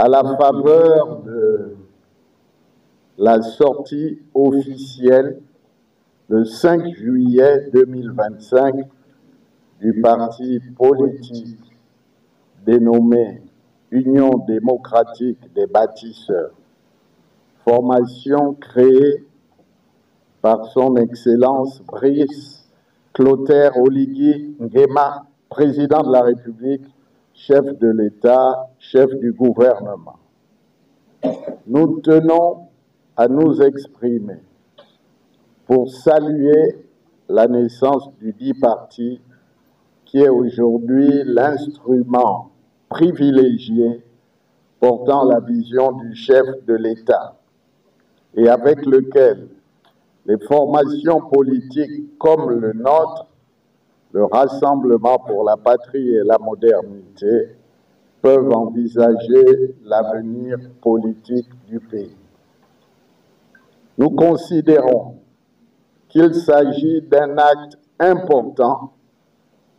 à la faveur de la sortie officielle le 5 juillet 2025 du parti politique dénommé Union démocratique des bâtisseurs, formation créée par son Excellence Brice Clotaire Oligui Nguema, président de la République, chef de l'État, chef du gouvernement. Nous tenons à nous exprimer pour saluer la naissance du dit parti qui est aujourd'hui l'instrument privilégié portant la vision du chef de l'État et avec lequel les formations politiques comme le nôtre, le Rassemblement pour la patrie et la modernité, peuvent envisager l'avenir politique du pays. Nous considérons qu'il s'agit d'un acte important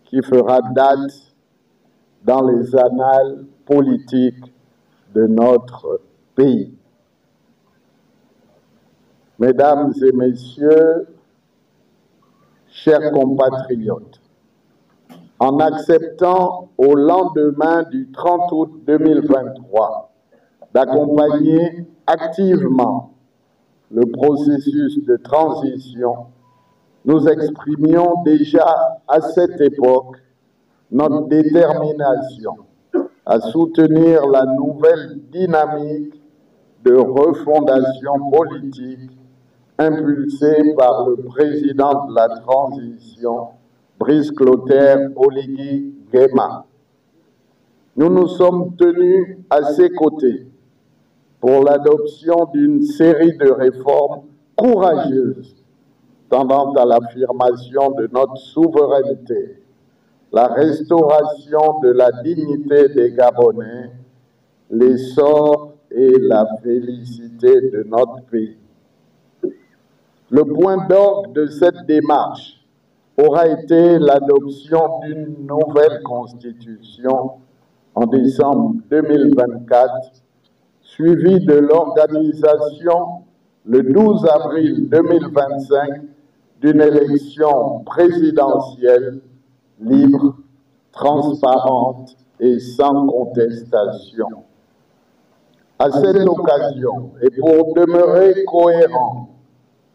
qui fera date dans les annales politiques de notre pays. Mesdames et messieurs, chers compatriotes, en acceptant au lendemain du 30 août 2023 d'accompagner activement le processus de transition, nous exprimions déjà à cette époque notre détermination à soutenir la nouvelle dynamique de refondation politique impulsée par le président de la transition, Brice Clotaire Oligui Nguema. Nous nous sommes tenus à ses côtés pour l'adoption d'une série de réformes courageuses tendant à l'affirmation de notre souveraineté, la restauration de la dignité des Gabonais, l'essor et la félicité de notre pays. Le point d'orgue de cette démarche aura été l'adoption d'une nouvelle constitution en décembre 2024, suivie de l'organisation le 12 avril 2025 d'une élection présidentielle libre, transparente et sans contestation. À cette occasion, et pour demeurer cohérent,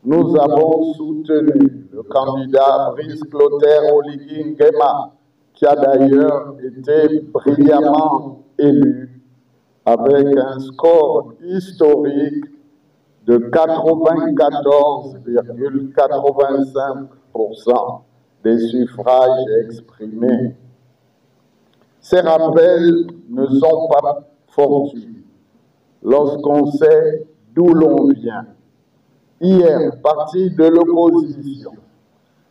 nous avons soutenu le candidat Brice Clotaire Oligui Nguema, qui a d'ailleurs été brillamment élu avec un score historique de 94,85% des suffrages exprimés. Ces rappels ne sont pas fortuits lorsqu'on sait d'où l'on vient. Hier, parti de l'opposition,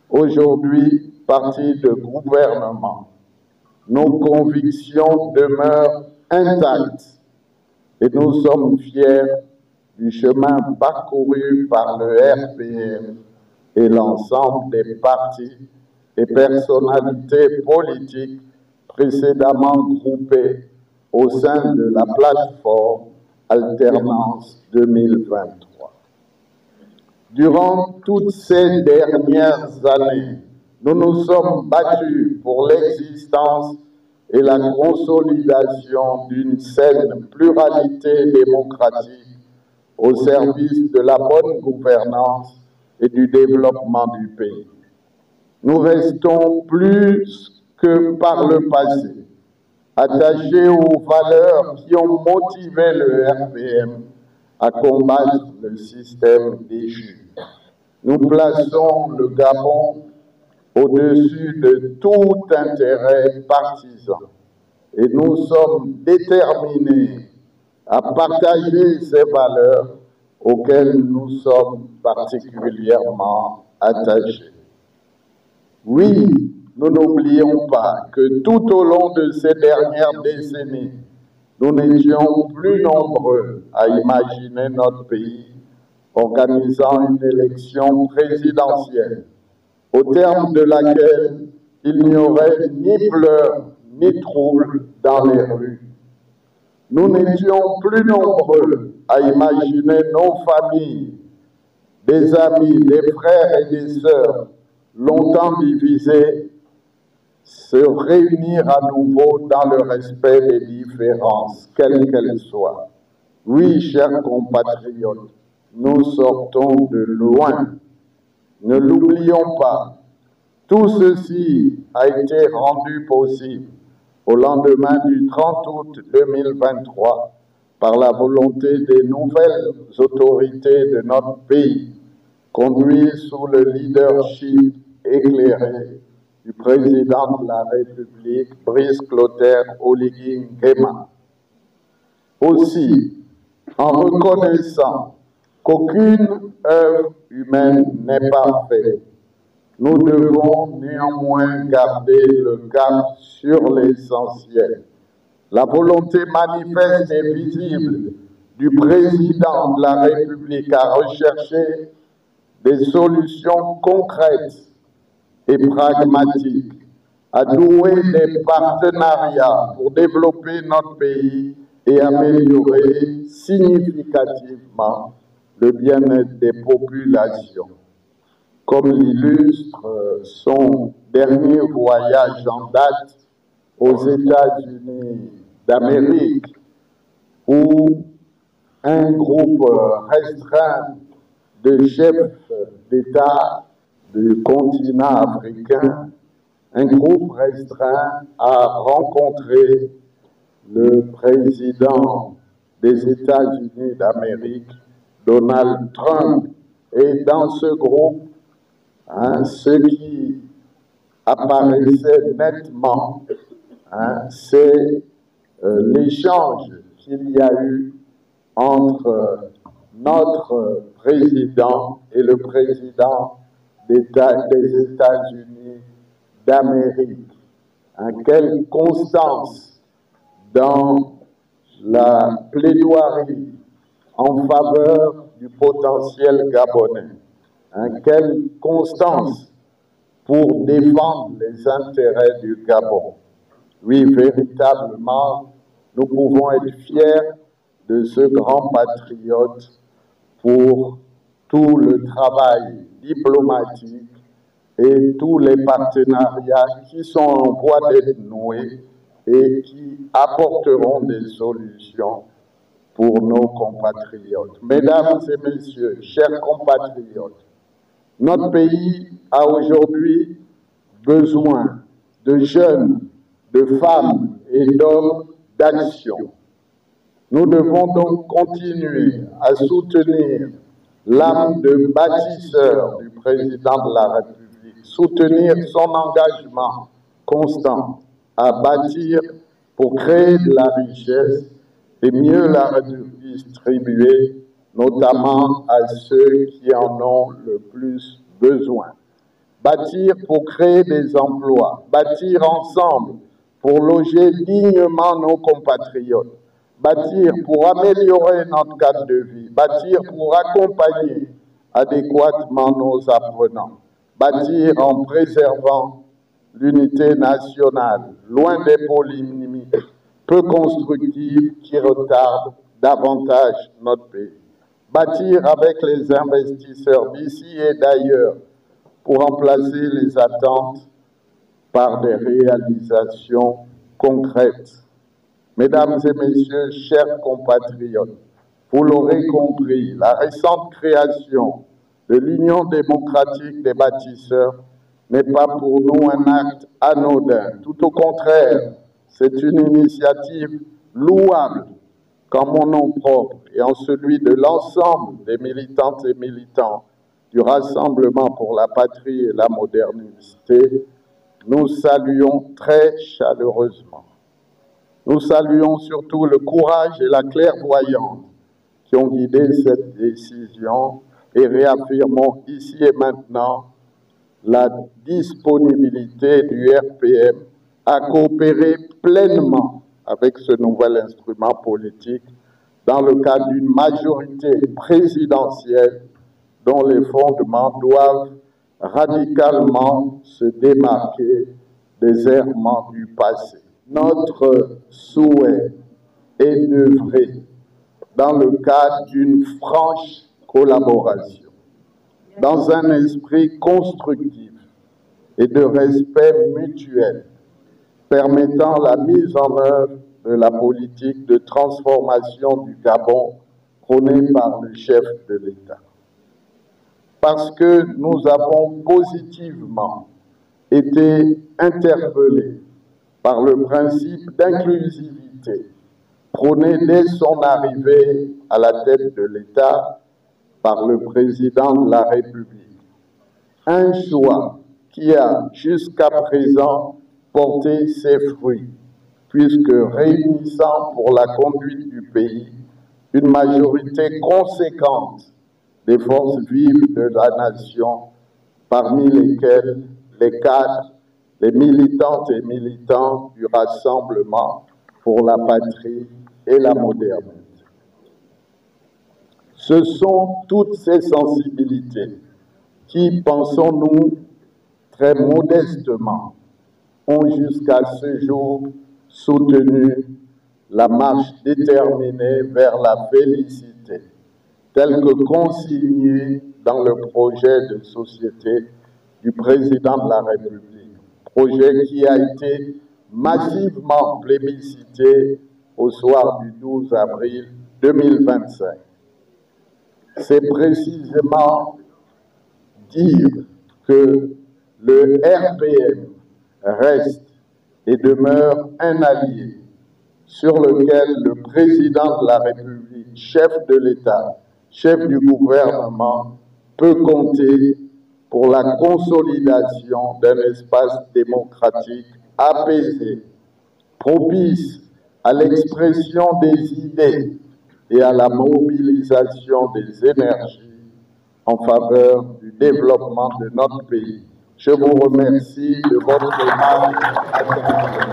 aujourd'hui, parti de gouvernement. Nos convictions demeurent intactes et nous sommes fiers du chemin parcouru par le RPM et l'ensemble des partis et personnalités politiques précédemment groupées au sein de la plateforme Alternance 2023. Durant toutes ces dernières années, nous nous sommes battus pour l'existence et la consolidation d'une saine pluralité démocratique au service de la bonne gouvernance et du développement du pays. Nous restons plus que par le passé attachés aux valeurs qui ont motivé le RPM à combattre le système déchu. Nous plaçons le Gabon au-dessus de tout intérêt partisan et nous sommes déterminés à partager ces valeurs auxquelles nous sommes particulièrement attachés. Oui, nous n'oublions pas que tout au long de ces dernières décennies, nous n'étions plus nombreux à imaginer notre pays organisant une élection présidentielle, au terme de laquelle il n'y aurait ni pleurs ni troubles dans les rues. Nous n'étions plus nombreux à imaginer nos familles, des amis, des frères et des sœurs, longtemps divisés, se réunir à nouveau dans le respect des différences, quelles qu'elles soient. Oui, chers compatriotes, nous sortons de loin. Ne l'oublions pas. Tout ceci a été rendu possible au lendemain du 30 août 2023 par la volonté des nouvelles autorités de notre pays, conduites sous le leadership éclairé du président de la République, Brice Clotaire Oligui Nguema. Aussi, en reconnaissant qu'aucune œuvre humaine n'est parfaite, nous devons néanmoins garder le cap sur l'essentiel. La volonté manifeste et visible du président de la République à rechercher des solutions concrètes et pragmatiques, à nouer des partenariats pour développer notre pays et améliorer significativement le bien-être des populations. Comme l'illustre son dernier voyage en date aux États-Unis d'Amérique, où un groupe restreint de chefs d'État du continent africain, un groupe restreint a rencontré le président des États-Unis d'Amérique, Donald Trump. Et dans ce groupe, ce qui apparaissait nettement, c'est l'échange qu'il y a eu entre notre président et le président des États-Unis d'Amérique. Quelle constance dans la plaidoirie en faveur du potentiel gabonais. Quelle constance pour défendre les intérêts du Gabon. Oui, véritablement, nous pouvons être fiers de ce grand patriote pour tout le travail diplomatique et tous les partenariats qui sont en voie d'être noués et qui apporteront des solutions pour nos compatriotes. Mesdames et messieurs, chers compatriotes, notre pays a aujourd'hui besoin de jeunes, de femmes et d'hommes d'action. Nous devons donc continuer à soutenir l'âme de bâtisseur du président de la République, soutenir son engagement constant à bâtir pour créer de la richesse et mieux la redistribuer, notamment à ceux qui en ont le plus besoin. Bâtir pour créer des emplois, bâtir ensemble pour loger dignement nos compatriotes, bâtir pour améliorer notre cadre de vie, bâtir pour accompagner adéquatement nos apprenants, bâtir en préservant l'unité nationale, loin des polémiques peu constructives qui retardent davantage notre pays. Bâtir avec les investisseurs d'ici et d'ailleurs pour remplacer les attentes par des réalisations concrètes. Mesdames et messieurs, chers compatriotes, vous l'aurez compris, la récente création de l'Union démocratique des bâtisseurs n'est pas pour nous un acte anodin. Tout au contraire, c'est une initiative louable qu'en mon nom propre et en celui de l'ensemble des militantes et militants du Rassemblement pour la patrie et la modernité, nous saluons très chaleureusement. Nous saluons surtout le courage et la clairvoyance qui ont guidé cette décision et réaffirmons ici et maintenant la disponibilité du RPM à coopérer pleinement avec ce nouvel instrument politique dans le cadre d'une majorité présidentielle dont les fondements doivent radicalement se démarquer des errements du passé. Notre souhait et d'œuvrer dans le cadre d'une franche collaboration, dans un esprit constructif et de respect mutuel, permettant la mise en œuvre de la politique de transformation du Gabon prônée par le chef de l'État. Parce que nous avons positivement été interpellés par le principe d'inclusivité prôné dès son arrivée à la tête de l'État par le président de la République. Un choix qui a jusqu'à présent porté ses fruits, puisque réunissant pour la conduite du pays une majorité conséquente des forces vives de la nation, parmi lesquelles les cadres, les militantes et militants du Rassemblement pour la patrie et la modernité. Ce sont toutes ces sensibilités qui, pensons-nous, très modestement, ont jusqu'à ce jour soutenu la marche déterminée vers la félicité, telle que consignée dans le projet de société du président de la République, projet qui a été massivement plébiscité au soir du 12 avril 2025. C'est précisément dire que le RPM reste et demeure un allié sur lequel le président de la République, chef de l'État, chef du gouvernement, peut compter pour la consolidation d'un espace démocratique apaisé, propice à l'expression des idées et à la mobilisation des énergies en faveur du développement de notre pays. Je vous remercie de votre aimable attention.